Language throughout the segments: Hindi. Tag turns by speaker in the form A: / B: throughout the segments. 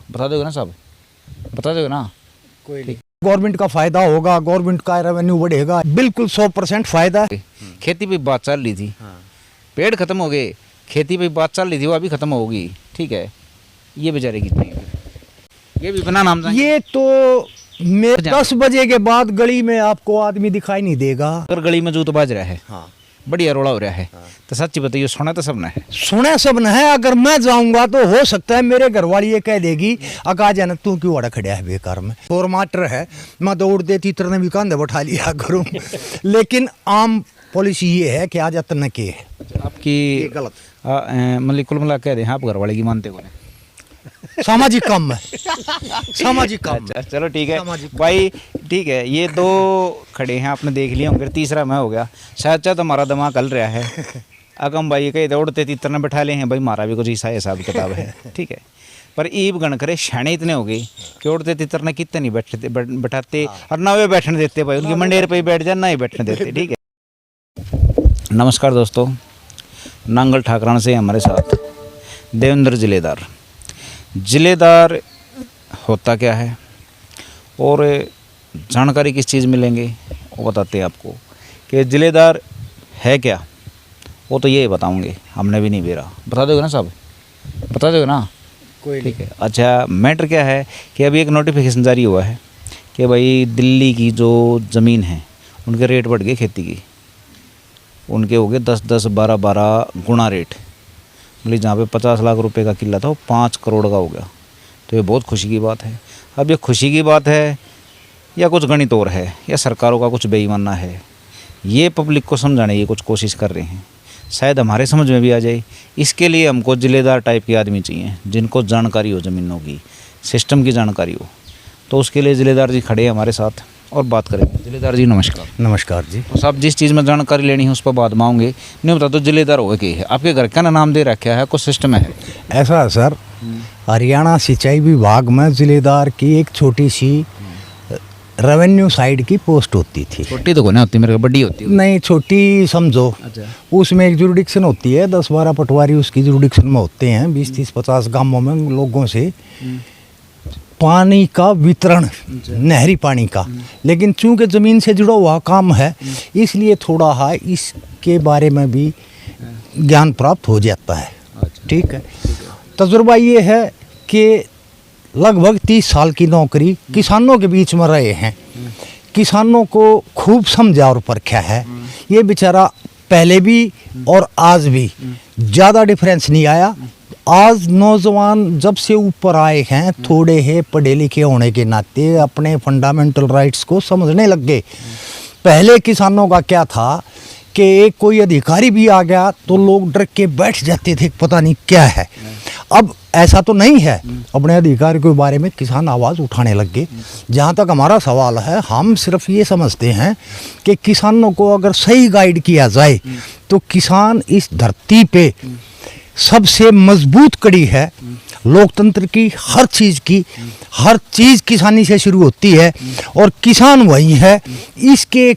A: बता दोगे ना साहब, बता दोगे ना?
B: कोई नहीं। गवर्नमेंट का फायदा होगा, गवर्नमेंट का रेवेन्यू बढ़ेगा, बिल्कुल 100% फायदा है।
A: खेती पे बात चल रही थी, पेड़ खत्म हो गए, खेती पे बात चल रही थी, वो अभी खत्म होगी, ठीक है। ये बेचारे कितने, ये भी बना नाम
B: ये तो मैं 10 बजे के बाद गली में आपको आदमी दिखाई नहीं देगा।
A: अगर गली में जूत बाज रहा है,
B: हाँ,
A: बढ़िया रोड़ा हो रहा है, तो सच्ची बताइए सुना तो सब ना है,
B: सुना सब न है। अगर मैं जाऊंगा तो हो सकता है मेरे घर वाली ये कह देगी अका जाना तू क्यों अड़ा खड़ा है बेकार में, और मास्टर है मैं दौड़ देती तरह भी कांधे बैठा लिया करूं। लेकिन आम पॉलिसी ये है कि आज अतन के
A: आपकी
B: गलत
A: मतलब कुल मिला कह रहे हैं आप घर वाले की मानते को नहीं?
B: सामाजिक काम है, सामाजिक काम।
A: अच्छा चलो ठीक है भाई, ठीक है। ये दो खड़े हैं, आपने देख लिया होंगे, तीसरा मैं हो गया शायद। चाहे हमारा दिमाग हल रहा है, अगम भाई कहीं दौड़ते तीतर बैठा ले हैं भाई, हमारा भी कुछ ऐसा हिसाब किताब है, ठीक है। पर ईब गण करे शाणे इतने हो गए कि उड़ते तीतर कितने नहीं बैठते बैठाते, और ना वे बैठने देते भाई, उनके मंडेर पे ही बैठ जाए, ना ही बैठने देते, ठीक है। नमस्कार दोस्तों, नांगल ठाकरान से हमारे साथ देवेंद्र जिलेदार। जिलेदार होता क्या है और जानकारी किस चीज़ मिलेंगे वो बताते हैं आपको कि जिलेदार है क्या, वो तो ये बताऊंगे, हमने भी नहीं बेरा। बता दोगे ना साहब, बता दोगे ना?
B: कोई
A: ठीक है। अच्छा मैटर क्या है कि अभी एक नोटिफिकेशन जारी हुआ है कि भाई दिल्ली की जो ज़मीन है उनके रेट बढ़ गए, खेती की उनके हो गए 10-10, 12-12 गुना रेट। मतलब जहाँ पे 50 लाख रुपए का किला था वो 5 करोड़ का हो गया। तो ये बहुत खुशी की बात है। अब ये खुशी की बात है या कुछ गणित और है या सरकारों का कुछ बेईमाना है, ये पब्लिक को समझाने की कुछ कोशिश कर रहे हैं, शायद हमारे समझ में भी आ जाए। इसके लिए हमको जिलेदार टाइप के आदमी चाहिए जिनको जानकारी हो ज़मीनों की, सिस्टम की जानकारी हो। तो उसके लिए जिलेदार जी खड़े हैं हमारे साथ और बात करेंगे। जिलेदार जी नमस्कार।
B: नमस्कार जी।
A: तो साहब जिस चीज़ में जानकारी लेनी है उस पर बात मांगेंगे, नहीं बता तो जिलेदार होगा क्या है, आपके घर का नाम दे रखा है, कुछ सिस्टम है?
B: ऐसा है सर, हरियाणा सिंचाई विभाग में जिलेदार की एक छोटी सी रेवेन्यू साइड की पोस्ट होती थी।
A: छोटी तो नहीं होती, मेरे को बड़ी होती है।
B: नहीं छोटी समझो।
A: अच्छा।
B: उसमें एक जुरिडिक्शन होती है, 10-12 पटवारी उसकी जुरिडिक्शन में होते हैं, 20-30-50 गांवों में लोगों से पानी का वितरण, नहरी पानी का। लेकिन चूंकि ज़मीन से जुड़ा हुआ काम है इसलिए थोड़ा है इसके बारे में भी ज्ञान प्राप्त हो जाता है। ठीक है। तजुर्बा ये है कि लगभग 30 साल की नौकरी किसानों के बीच में रहे हैं, किसानों को खूब समझा और परखा है। ये बेचारा पहले भी और आज भी ज़्यादा डिफरेंस नहीं आया। आज नौजवान जब से ऊपर आए हैं, थोड़े है पढ़े लिखे होने के नाते अपने फंडामेंटल राइट्स को समझने लग गए। पहले किसानों का क्या था कि एक कोई अधिकारी भी आ गया तो लोग डर के बैठ जाते थे, पता नहीं क्या है। अब ऐसा तो नहीं है, अपने अधिकार के बारे में किसान आवाज़ उठाने लग गए। जहाँ तक हमारा सवाल है, हम सिर्फ ये समझते हैं कि किसानों को अगर सही गाइड किया जाए तो किसान इस धरती पे सबसे मजबूत कड़ी है लोकतंत्र की। हर चीज़ किसानी से शुरू होती है और किसान वही है। इसके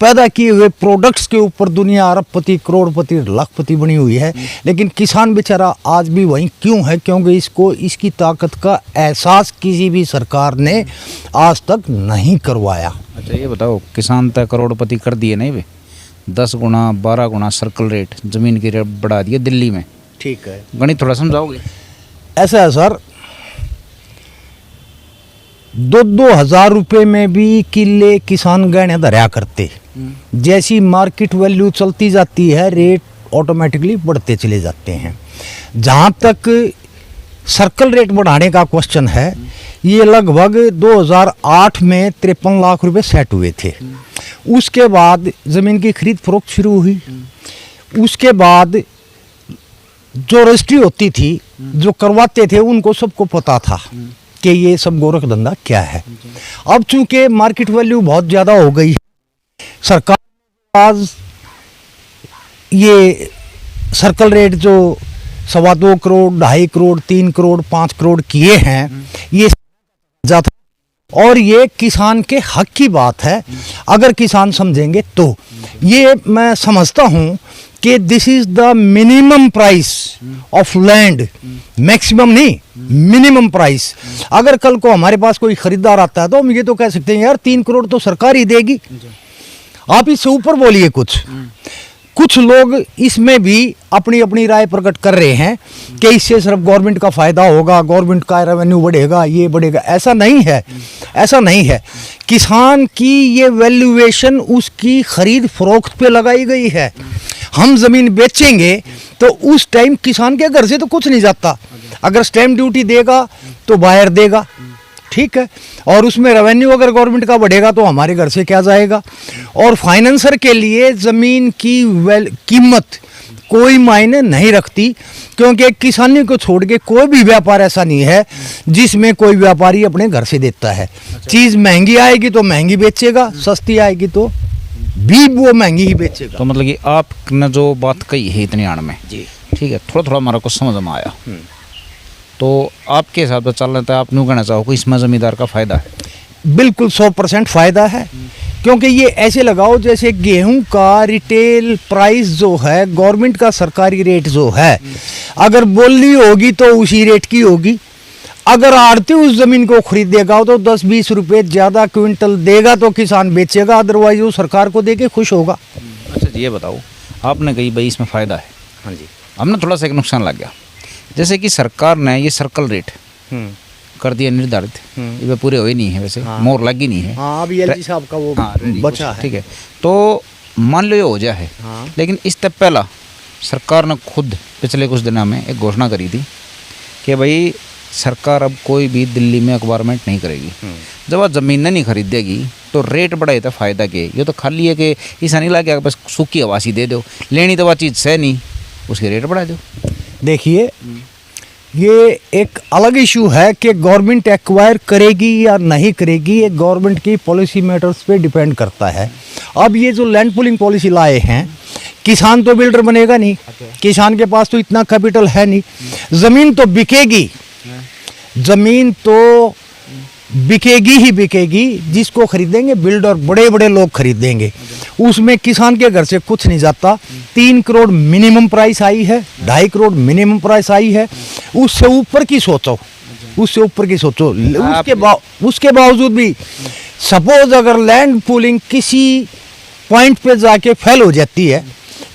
B: पैदा किए हुए प्रोडक्ट्स के ऊपर दुनिया अरबपति, करोड़पति, लाखपति बनी हुई है। लेकिन किसान बेचारा आज भी वहीं क्यों है? क्योंकि इसको इसकी ताकत का एहसास किसी भी सरकार ने आज तक नहीं करवाया।
A: अच्छा ये बताओ, किसान तक करोड़पति कर दिए नहीं वे, 10 गुना 12 गुना सर्कल रेट ज़मीन की रेट बढ़ा दिए दिल्ली में।
B: ठीक है,
A: गणित थोड़ा समझाओगे?
B: ऐसा है सर, 2-2 हज़ार रुपये में भी किले किसान गहने धरा करते। जैसी मार्केट वैल्यू चलती जाती है रेट ऑटोमेटिकली बढ़ते चले जाते हैं। जहाँ तक सर्कल रेट बढ़ाने का क्वेश्चन है, ये लगभग 2008 में 53 लाख रुपए सेट हुए थे। उसके बाद ज़मीन की खरीद फरोख्त शुरू हुई। उसके बाद जो रजिस्ट्री होती थी, जो करवाते थे उनको सबको पता था कि ये सब गोरख धंधा क्या है। अब चूंकि मार्केट वैल्यू बहुत ज़्यादा हो गई, सरकार आज ये सर्कल रेट जो 2.25 करोड़, 2.5 करोड़, 3 करोड़, 5 करोड़ किए हैं, ये जाता और ये किसान के हक की बात है। अगर किसान समझेंगे तो ये मैं समझता हूँ कि this is the minimum price of land, maximum नहीं, मिनिमम प्राइस। अगर कल को हमारे पास कोई खरीदार आता है तो हम ये तो कह सकते हैं यार 3 करोड़ तो सरकार ही देगी, आप इससे ऊपर बोलिए कुछ। कुछ लोग इसमें भी अपनी अपनी राय प्रकट कर रहे हैं कि इससे सिर्फ गवर्नमेंट का फायदा होगा, गवर्नमेंट का रेवेन्यू बढ़ेगा, ये बढ़ेगा। ऐसा नहीं है, ऐसा नहीं है। किसान की ये वैल्यूएशन उसकी खरीद फरोख्त पे लगाई गई है। हम जमीन बेचेंगे तो उस टाइम किसान के घर से तो कुछ नहीं जाता। अगर स्टैम्प ड्यूटी देगा तो बायर देगा, ठीक है, और उसमें रेवेन्यू अगर गवर्नमेंट का बढ़ेगा तो हमारे घर से क्या जाएगा। और फाइनेंसर के लिए ज़मीन की कीमत कोई मायने नहीं रखती, क्योंकि किसानी को छोड़ के कोई भी व्यापार ऐसा नहीं है जिसमें कोई व्यापारी अपने घर से देता है। चीज़ महंगी आएगी तो महंगी बेचेगा, सस्ती आएगी तो भी वो महंगी ही बेचेगा।
A: तो मतलब कि आपने जो बात कही है इतने आड़ में जी, ठीक है, थोड़ा थोड़ा हमारा कुछ समझ में आया। तो आपके हिसाब से चल रहा है, आप यूँ कहना चाहोगे इसमें ज़मींदार का फ़ायदा है?
B: बिल्कुल 100% फ़ायदा है, क्योंकि ये ऐसे लगाओ जैसे गेहूं का रिटेल प्राइस जो है, गवर्नमेंट का सरकारी रेट जो है, अगर बोली होगी तो उसी रेट की होगी। अगर आड़ती उस ज़मीन को खरीदेगा तो 10-20 रुपये ज़्यादा क्विंटल देगा तो किसान बेचेगा, अदरवाइज वो सरकार को दे के खुश होगा।
A: अच्छा जी, ये बताओ, आपने कही भाई इसमें फ़ायदा है,
B: हाँ जी,
A: हमने थोड़ा सा एक नुकसान लग गया। जैसे कि सरकार ने ये सर्कल रेट कर दिया निर्धारित, ये पूरे हुए नहीं है वैसे,
B: हाँ,
A: मोर लगी नहीं है।
B: हाँ, अभी एलजी साहब का वो बचा है,
A: ठीक है। तो मान लो ये हो जाए है,
B: हाँ,
A: लेकिन इस तक पहला सरकार ने खुद पिछले कुछ दिनों में एक घोषणा करी थी कि भाई सरकार अब कोई भी दिल्ली में एक्वायरमेंट नहीं करेगी। जब आप ज़मीन नहीं खरीदेगी तो रेट बढ़ाए तो फ़ायदा के, ये तो खाली है कि ऐसा नहीं लगे बस सूखी आवासी दे दो, लेनी तो वह चीज़ से नहीं, उसके रेट बढ़ा दो।
B: देखिए, ये एक अलग इशू है कि गवर्नमेंट एक्वायर करेगी या नहीं करेगी, ये गवर्नमेंट की पॉलिसी मैटर्स पे डिपेंड करता है। अब ये जो लैंड पूलिंग पॉलिसी लाए हैं, किसान तो बिल्डर बनेगा नहीं, किसान के पास तो इतना कैपिटल है नहीं, ज़मीन तो बिकेगी, ज़मीन तो बिकेगी ही बिकेगी, जिसको खरीदेंगे बिल्डर बड़े बड़े लोग खरीदेंगे, उसमें किसान के घर से कुछ नहीं जाता। 3 करोड़ मिनिमम प्राइस आई है, 2.5 करोड़ मिनिमम प्राइस आई है, उससे ऊपर की सोचो, उससे ऊपर की सोचो। उसके बावजूद भी सपोज अगर लैंड पूलिंग किसी पॉइंट पे जाके फेल हो जाती है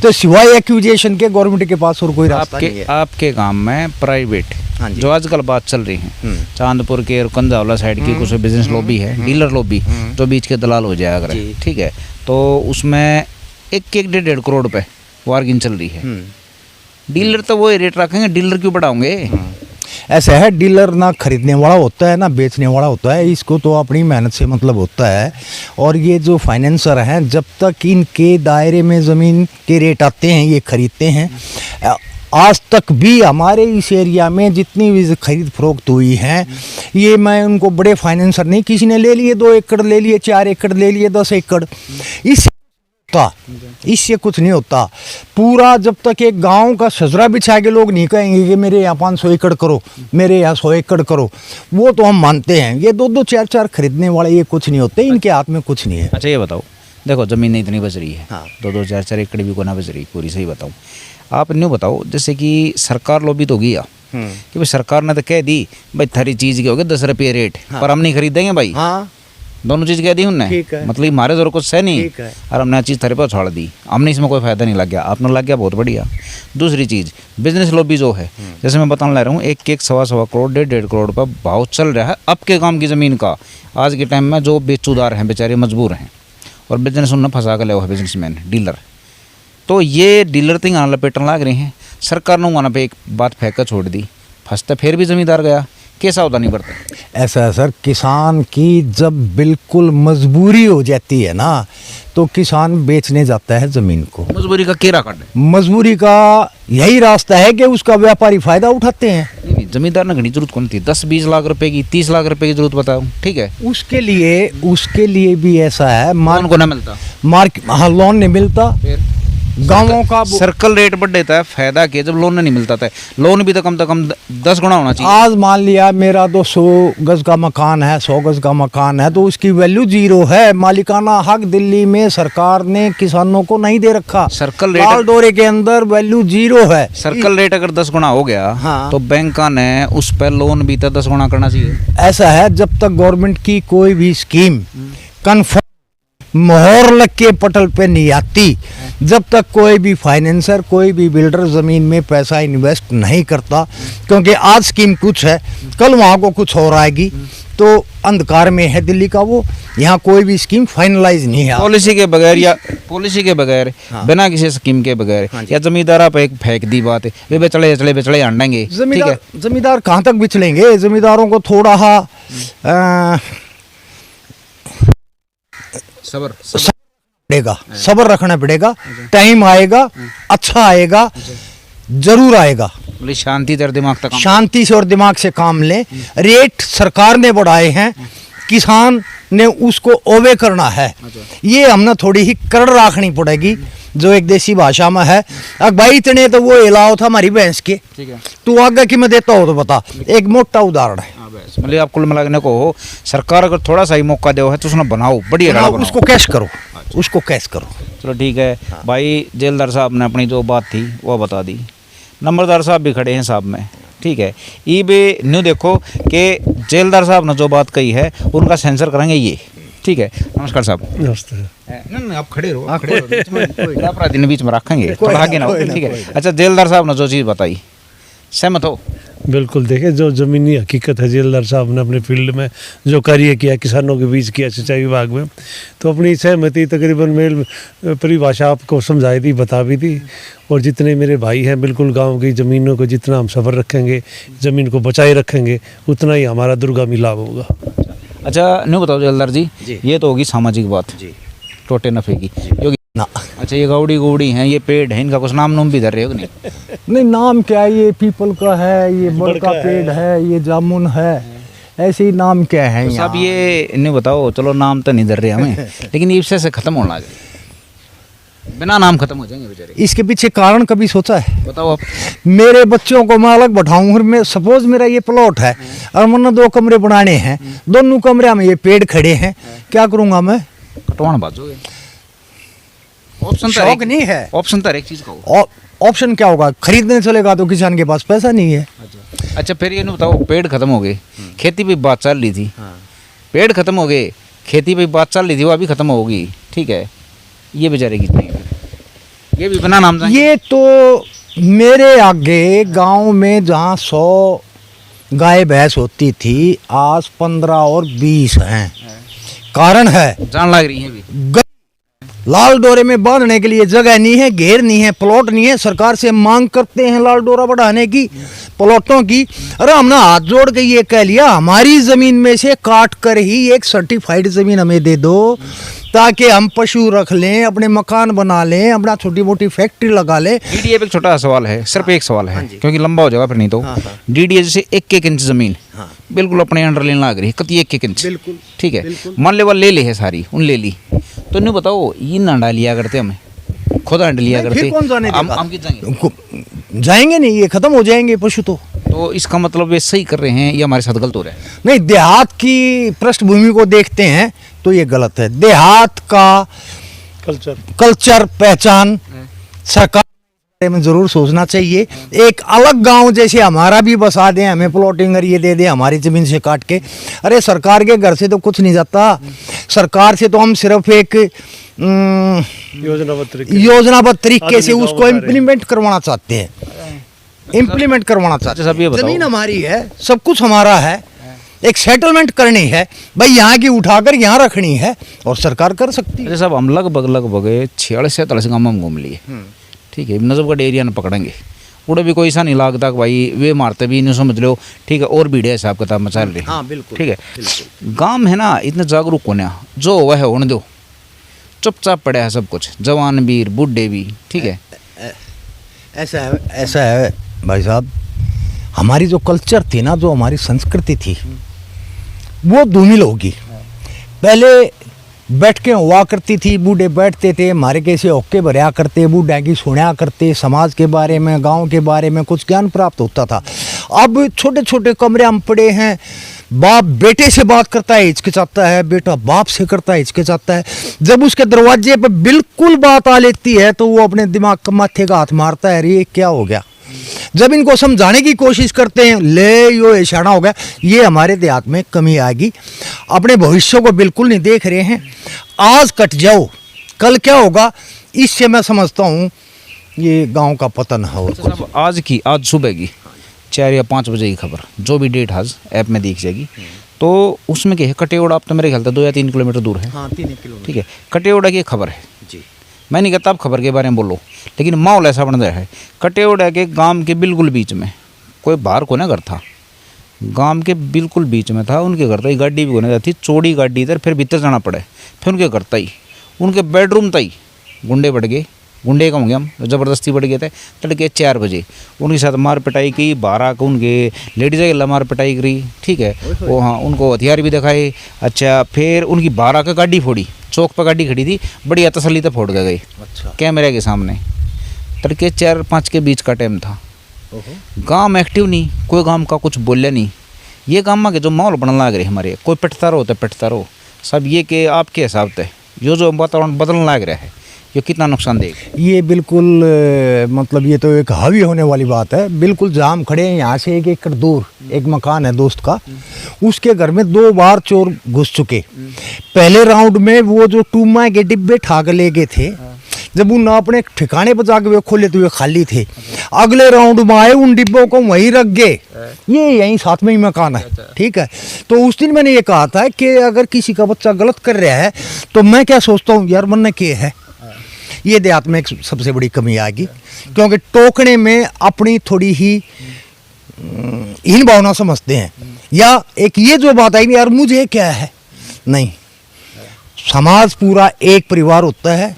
B: तो सिवाय एक्विजिशन के गवर्नमेंट के पास और कोई रास्ता नहीं है।
A: आपके गांव में प्राइवेट,
B: हाँ जी,
A: जो आजकल बात चल रही है, चांदपुर के और कंजावला साइड की कुछ बिजनेस लॉबी है, डीलर लॉबी, जो बीच के दलाल हो जाया अगर, ठीक है, तो उसमें 1-1.5 करोड़ रुपए वार्गिंग चल रही है। डीलर तो वो रेट रखेंगे, डीलर क्यों बढ़ाओगे?
B: ऐसा है, डीलर ना खरीदने वाला होता है ना बेचने वाला होता है, इसको तो अपनी मेहनत से मतलब होता है। और ये जो फाइनेंसर हैं, जब तक इनके दायरे में ज़मीन के रेट आते हैं ये खरीदते हैं। आज तक भी हमारे इस एरिया में जितनी भी खरीद फरोख्त हुई हैं, ये मैं उनको बड़े फाइनेंसर नहीं, किसी ने ले लिए 2 एकड़ ले लिए, 4 एकड़ ले लिए, 10 एकड़, इससे कुछ नहीं होता। पूरा जब तक एक गांव का सजरा बिछा के लोग नहीं कहेंगे कि मेरे यहाँ 500 एकड़ करो, मेरे यहाँ 100 एकड़ करो, वो तो हम मानते हैं। ये 2-2, 4-4 खरीदने वाले ये कुछ नहीं होते, इनके हाथ में कुछ नहीं है।
A: अच्छा, ये बताओ, देखो ज़मीन इतनी बच रही है,
B: हाँ,
A: 2-2, 4-4 एकड़ भी कोना बच रही पूरी, सही बताऊँ। आप न्यू बताओ, जैसे कि सरकार लोभी तो गया कि भाई सरकार ने तो कह दी भाई थारी चीज़ के हो गए 10 रुपये रेट,
B: हाँ,
A: पर हम नहीं खरीदेंगे भाई,
B: हाँ,
A: दोनों चीज़ कह दी उनने, मतलब हमारे जोर कुछ है नहीं, और हमने चीज़ थारे पर छोड़ दी, हमने इसमें कोई फ़ायदा नहीं लग गया, आपने लग गया, बहुत बढ़िया। दूसरी चीज़, बिजनेस लॉबी जो है, जैसे मैं बताने लग रहा हूँ, 1-1, 1.25 करोड़, 1.5 करोड़ पर भाव चल रहा है अब के काम की ज़मीन का। आज के टाइम में जो बेचूदार हैं बेचारे मजबूर हैं, और बिजनेस उन्हें फंसा कर ले हुआ है बिजनेसमैन, डीलर, तो ये डीलर तीन आना लपेटने लग रहे हैं। सरकार ने वहाँ पे एक बात फेंक कर छोड़ दी, फंसता फिर भी ज़मींदार गया, कैसा होता नहीं पड़ता।
B: ऐसा है सर, किसान की जब बिल्कुल मजबूरी हो जाती है ना, तो किसान बेचने जाता है ज़मीन को।
A: मजबूरी का केरा काट,
B: मजबूरी का यही रास्ता है कि उसका व्यापारी फ़ायदा उठाते हैं।
A: नहीं, ज़मींदार ने घनी जरूरत कौन थी, 10-20 लाख रुपए की, 30 लाख रुपए की जरूरत बताओ, ठीक है,
B: उसके लिए भी ऐसा है,
A: लोन को ना मिलता,
B: हाँ, लोन नहीं मिलता, गांवों का
A: सर्कल रेट बढ़ देता है, फायदा क्या जब लोन नहीं मिलता था। लोन भी तो कम 10 गुना होना चाहिए।
B: आज मान लिया मेरा 200 गज का मकान है, 100 गज का मकान है, तो उसकी वैल्यू 0 है। मालिकाना हक दिल्ली में सरकार ने किसानों को नहीं दे रखा।
A: सर्कल रेट,
B: लाल डोरे के अंदर वैल्यू 0 है।
A: सर्कल रेट अगर 10 गुना हो गया,
B: हाँ।
A: तो बैंका ने उस पर लोन भी तो 10 गुना करना चाहिए।
B: ऐसा है, जब तक गवर्नमेंट की कोई भी स्कीम कन्फर्म मोहर लग के पटल पे नहीं आती, जब तक कोई भी फाइनेंसर, कोई भी बिल्डर ज़मीन में पैसा इन्वेस्ट नहीं करता, क्योंकि आज स्कीम कुछ है, कल वहाँ को कुछ और आएगी, तो अंधकार में है दिल्ली का वो। यहाँ कोई भी स्कीम फाइनलाइज नहीं है।
A: पॉलिसी के बगैर या पॉलिसी के बगैर,
B: हाँ।
A: बिना किसी स्कीम के बगैर, या जमींदार पे एक फेंक दी बात है, वे बेचड़े आंडेंगे। ठीक है,
B: जमींदार कहाँ तक बिचलेंगे? जमींदारों को थोड़ा
A: सबर
B: पड़ेगा, सब्र रखना पड़ेगा। टाइम आएगा, अच्छा आएगा, जरूर आएगा।
A: शांति तेरे दिमाग तक,
B: शांति से और दिमाग से काम लें। रेट सरकार ने बढ़ाए हैं, किसान ने उसको ओबे करना है। ये हमने थोड़ी ही कड़ रखनी पड़ेगी, जो एक देसी भाषा में है। अब भाई इतने तो वो इलाव था हमारी भैंस के,
A: ठीक है,
B: तू आगे कि मैं देता हो तो बता। एक मोटा उदाहरण है।
A: मतलब आप कुल मिलाने को हो, सरकार अगर थोड़ा सा ही मौका दे है तो उसने बनाओ, बढ़िया बनाओ,
B: उसको कैश करो, उसको कैश करो।
A: चलो ठीक है भाई, जेलदार साहब ने अपनी जो बात थी वो बता दी। नंबरदार साहब भी खड़े हैं साहब में, ठीक है। ये भी न्यू देखो कि जेलदार साहब ने जो बात कही है उनका सेंसर करेंगे ये, ठीक है। नमस्कार साहब।
C: नमस्ते।
A: नहीं आप खड़े रहो, अपराधी बीच में रखेंगे, थोड़ा आगे ना हो, ठीक है। अच्छा, जेलदार साहब ने जो चीज़ बताई, सहमत हो?
C: बिल्कुल, देखें जो ज़मीनी हकीकत है, जेलदार साहब ने अपने फील्ड में जो कार्य किया, किसानों के बीच किया, सिंचाई विभाग में, तो अपनी सहमति तकरीबन मेल परिभाषा आपको समझाई थी, बता भी थी। और जितने मेरे भाई हैं, बिल्कुल गांव की ज़मीनों को जितना हम सफ़र रखेंगे, ज़मीन को बचाए रखेंगे, उतना ही हमारा दुर्गामी लाभ होगा।
A: अच्छा नहीं बताओ जेलदार जी, ये तो होगी सामाजिक बात जी, टोटे नफे की योगी
B: ना।
A: अच्छा, ये गौड़ी गौड़ी हैं, ये पेड़ है, इनका कुछ नाम भी धर रहे हो कि नहीं?
B: नहीं, नाम क्या है? ये पीपल का है, ये बड़ का पेड़ है, ये जामुन है, ऐसे ही नाम क्या है?
A: तो सब ये नहीं बताओ, चलो नाम तो नहीं धर रहे हमें, लेकिन ये से खत्म होना चाहिए, बिना नाम खत्म हो जाएंगे बेचारे।
B: इसके पीछे कारण कभी सोचा है?
A: बताओ आप।
B: मेरे बच्चों को मैं अलग बैठाऊं, और मैं सपोज मेरा ये प्लॉट है और मैंने 2 कमरे बनाने हैं, दोनों कमरे में ये पेड़ खड़े हैं, क्या करूंगा मैं?
A: कटवाना बाजोगे। ऑप्शन
B: शौक नहीं है,
A: ऑप्शन तो एक चीज का होगा।
B: ऑप्शन क्या होगा? खरीदने चलेगा तो किसान के पास पैसा नहीं है।
A: अच्छा फिर ये नहीं बताओ, पेड़ खत्म हो गए, खेती पे बात चल रही थी, पेड़ खत्म हो गए, खेती पे बात चल रही थी, वो अभी खत्म होगी, ठीक है। ये बेचारे कितने, ये भी बिना नाम जाने।
B: ये तो मेरे आगे गांव में जहाँ 100 गाय भैंस होती थी, आज 15 और 20 हैं। कारण है,
A: जान लग रही है भी।
B: लाल डोरे में बांधने के लिए जगह नहीं है, घेर नहीं है, प्लॉट नहीं है। सरकार से मांग करते हैं लाल डोरा बढ़ाने की, प्लॉटों की। अरे हमने हाथ जोड़ के ये कह लिया, हमारी जमीन में से काट कर ही एक सर्टिफाइड जमीन हमें दे दो, ताकि हम पशु रख लें, अपने मकान बना लें, अपना छोटी मोटी फैक्ट्री लगा लें।
A: डीडीए पे एक छोटा सवाल है, सिर्फ एक सवाल है, क्योंकि लंबा हो जाएगा फिर नहीं तो। डीडीए जैसे 1-1 इंच जमीन बिल्कुल अपने अंडर लेने लग रही है, कति 1-1 इंच,
B: बिल्कुल
A: ठीक है। मान ले वो ले ली है सारी, उन ले ली, तो नहीं बताओ ये ना डालिया करते हमें, खुद हंड लिया करते,
B: कौन जाने देगा?
A: हम जाएंगे,
B: जाएंगे नहीं, ये खत्म हो जाएंगे पशु
A: तो इसका मतलब वे सही कर रहे हैं या हमारे साथ गलत हो रहा है?
B: नहीं, देहात की पृष्ठभूमि को देखते हैं तो ये गलत है। देहात का कल्चर पहचान सरकार में जरूर सोचना चाहिए। एक अलग गांव जैसे हमारा भी बसा दें, हमें प्लॉटिंग ये दे दे हमारी जमीन से काट के। अरे सरकार के घर से तो कुछ नहीं जाता, सरकार से तो हम सिर्फ एक योजनाबद्ध तरीके से उसको इम्प्लीमेंट करवाना चाहते हैं, इम्प्लीमेंट करवाना चाहते हैं। जमीन हमारी है, सब कुछ हमारा है, एक सेटलमेंट करनी है भाई, यहाँ की उठाकर यहाँ रखनी है, और सरकार कर सकती है।
A: साहब हम लगभग 46-47 गाँव में घूम लिए, ठीक है। नजफगढ़ एरिया में पकड़ेंगे, उड़े भी कोई ऐसा नहीं लगता कि भाई वे मारते भी नहीं, समझ लो, ठीक है। और भीड़े हिसाब किताब मचा रहे,
B: हाँ बिल्कुल,
A: ठीक है। गाँव में है ना, इतने जागरूक होने, जो वह है होने दो, चुपचाप पड़ा है सब कुछ, जवान भी बूढ़े भी, ठीक है।
B: ऐसा है भाई साहब, हमारी जो कल्चर थी ना, जो हमारी संस्कृति थी, वो धूमिल होगी। पहले बैठ के हुआ करती थी, बूढ़े बैठते थे, हमारे कैसे होके भरया करते, बूढ़ा की सुना करते, समाज के बारे में, गांव के बारे में कुछ ज्ञान प्राप्त होता था। अब छोटे छोटे कमरे हम पड़े हैं, बाप बेटे से बात करता है हिचकिचाता है, बेटा बाप से करता है हिचकिचाता है। जब उसके दरवाजे पर बिल्कुल बात आ लेती है तो वो अपने दिमाग का माथे का हाथ मारता है, अरे ये क्या हो गया। जब इनको समझाने की कोशिश करते हैं, ले यो इशारा हो गया, ये हमारे देहात में कमी आएगी। अपने भविष्य को बिल्कुल नहीं देख रहे हैं। आज कट जाओ, कल क्या होगा, इससे मैं समझता हूँ ये गांव का पतन है।
A: आज सुबह की 4 या 5 बजे की खबर, जो भी डेट आज ऐप में दिख जाएगी, तो उसमें क्या है, कटेवड़ा आप तो मेरे ख्याल से 2 या 3 किलोमीटर दूर है।
B: हाँ, 3 किलोमीटर।
A: ठीक है, कटेवड़ा की खबर है
B: जी।
A: मैं नहीं कहता आप खबर के बारे में बोलो, लेकिन माहौल ऐसा बन रहा है। कटेवड़ा के गांव के बिल्कुल बीच में, कोई बाहर को ना घर था, गांव के बिल्कुल बीच में था। उनके घर तई गाड़ी भी होने जाती, चौड़ी गाड़ी इधर, फिर भीतर जाना पड़े, फिर उनके घर तई, उनके बेडरूम तई गुंडे बढ़ गए। गुंडे का होंगे हम, ज़बरदस्ती बढ़ गए थे। तड़के 4 बजे उनके साथ मार पिटाई की, 12 को उनके लेडीज़ के मार पिटाई करी। ठीक है, वो हाँ, उनको हथियार भी दिखाए। अच्छा, फिर उनकी 12 का गाड़ी फोड़ी, चौक पर गाड़ी खड़ी थी, बढ़िया तसल्ली तक फोड़ के गई।
B: अच्छा।
A: कैमरे के सामने। तड़के 4-5 के बीच का टाइम था। गांव एक्टिव नहीं, कोई गांव का कुछ बोलिया नहीं। ये गांव में के जो माहौल बनने लग रहे हमारे, कोई पिटता रहो तो पिटता रहो, सब ये कि आपके हिसाब से जो वातावरण बदलने लग रहा है, ये कितना नुकसान देगा।
B: ये बिल्कुल मतलब ये तो एक हावी होने वाली बात है। बिल्कुल जहाँ हम खड़े हैं, यहाँ से 1 एकड़ दूर एक मकान है दोस्त का, उसके घर में 2 बार चोर घुस चुके। पहले राउंड में वो जो टूमा के डिब्बे ठाक ले गए थे, जब उन अपने ठिकाने पर जाके वे खोले तो वे खाली थे। अगले राउंड में आए, उन डिब्बों को वहीं रख गए। ये यहीं साथ में ही मकान है। ठीक है, तो उस दिन मैंने ये कहा था कि अगर किसी का बच्चा गलत कर रहा है तो मैं क्या सोचता हूँ, यार मन ने किए है। ये देहात में एक सबसे बड़ी कमी आएगी, क्योंकि टोकने में अपनी थोड़ी ही हीन भावना समझते हैं, या एक ये जो बात आई, यार मुझे क्या है। नहीं, समाज पूरा एक परिवार होता है।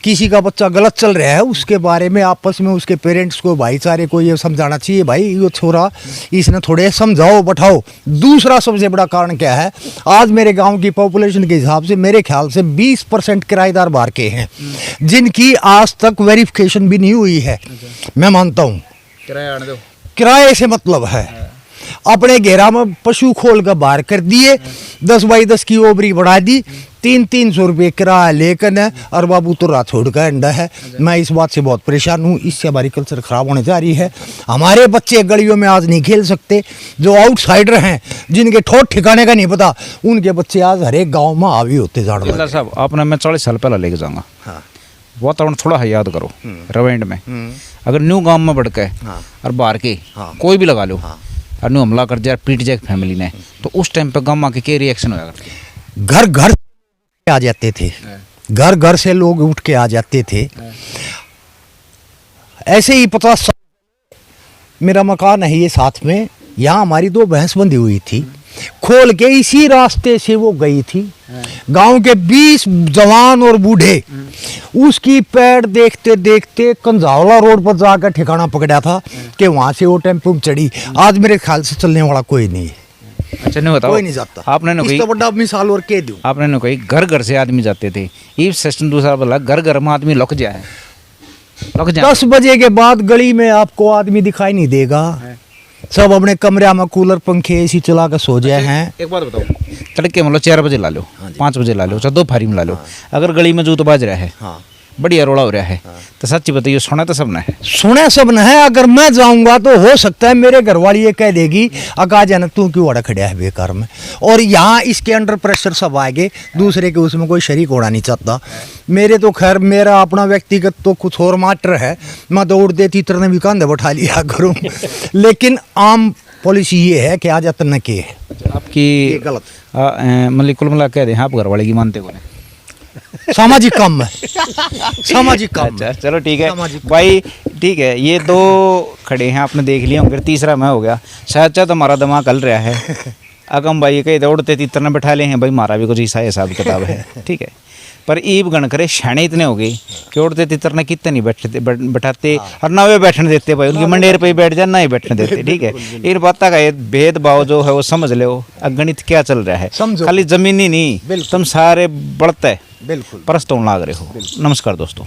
B: किसी का बच्चा गलत चल रहा है, उसके बारे में आपस में उसके पेरेंट्स को, भाईचारे को ये समझाना चाहिए, भाई ये छोरा इसने थोड़े समझाओ बैठाओ। दूसरा सबसे बड़ा कारण क्या है, आज मेरे गांव की पॉपुलेशन के हिसाब से मेरे ख्याल से 20% किराएदार बाहर के हैं, जिनकी आज तक वेरिफिकेशन भी नहीं हुई है। मैं मानता हूँ किराए से मतलब है, अपने घेरा में पशु खोल कर बाहर कर दिए, 10 बाई 10 की ओबरी बढ़ा दी, 300-300 रुपये किराया लेकर है, और बाबू तो रात छोड़ का अंडा है। मैं इस बात से बहुत परेशान हूँ, इससे हमारी कल्चर खराब होने जा रही है। हमारे बच्चे गलियों में आज नहीं खेल सकते, जो आउटसाइडर हैं, जिनके ठोट ठिकाने का नहीं पता, उनके बच्चे आज हर एक गाँव में हावी होते जा रहे हैं।
A: साहब, आपने मैं 40 साल पहले लेके जाऊँगा।
B: हाँ।
A: वातावरण थोड़ा है, याद करो रवेंड में, अगर न्यू गाँव में बढ़ के और बाहर के कोई भी लगा लो, और न्यू हमला कर जाए, पीट जाए फैमिली ने, तो उस टाइम पे गाँव के रिएक्शन होगा?
B: घर घर आ जाते थे, घर घर से लोग उठ के आ जाते थे। ऐसे ही 50 साल मेरा मकान है ये साथ में, यहाँ हमारी 2 भैंस बंधी हुई थी, खोल के इसी रास्ते से वो गई थी। गांव के 20 जवान और बूढ़े उसकी पैर देखते देखते कंझावला रोड पर जाकर ठिकाना पकड़ा था कि वहां से वो टेम्पो में चढ़ी। आज मेरे ख्याल से चलने वाला कोई नहीं है।
A: अच्छा, नहीं बताओ,
B: कोई नहीं जाता।
A: आपने न कोई
B: बड़ा मिसाल और कह दूं,
A: आपने न कोई घर घर से आदमी जाते थे, ये सेशन दूसरा वाला घर घर में आदमी लुक जाए,
B: 10 बजे के बाद गली में आपको आदमी दिखाई नहीं देगा। सब अपने कमरे में कूलर पंखे एसी चला कर सो जाए हैं।
A: एक बात बताओ, तड़के मतलब 4 बजे ला लो, 5 बजे ला लो, चाहे दोपहर में ला लो, अगर गली में जूत बाज रहा है, बढ़िया रोड़ा हो रहा है, तो सच्ची बताइए, सुना तो सब न है,
B: सुना सब न है। अगर मैं जाऊंगा तो हो सकता है मेरे घरवाली ये कह देगी, अका जाना तू क्यों अड़ा खड़ा है बेकार में। और यहाँ इसके अंडर प्रेशर सब आएंगे, दूसरे के उसमें कोई शरीक होना नहीं चाहता। मेरे तो खैर मेरा अपना व्यक्तिगत तो कुछ और मैटर है, मैं तो उड़ देती तरने भी कंधे बैठा लिया करूँ। लेकिन आम पॉलिसी ये है कि आज अतन के है
A: आपकी
B: गलत,
A: मतलब कुल मिला कह दें, आप घर वाले की मानते को
B: सामाजिक काम है, सामाजिक काम।
A: अच्छा, चलो ठीक है भाई, ठीक है। ये 2 खड़े हैं, आपने देख लिया होंगे, तीसरा मैं हो गया। शायद हमारा दिमाग हल रहा है, अगम भाई कहे उड़ते तीतर ने बैठा ले हैं भाई मारा भी कुछ ऐसा हिसाब किताब है ठीक है। पर ईब गण करे शाणे इतने हो गए कि उड़ते तीतर ने कितने नहीं बैठाते और ना वे बैठने देते भाई, उनके मंडेर पे ही बैठ जाए ना ही बैठने देते ठीक है। इन बातों का ये भेदभाव जो है वो समझ लो, अगणित क्या चल रहा है, खाली जमीनी नहीं तुम सारे बढ़ते
B: बिल्कुल
A: परस्त होने लाग रहे हो। नमस्कार दोस्तों।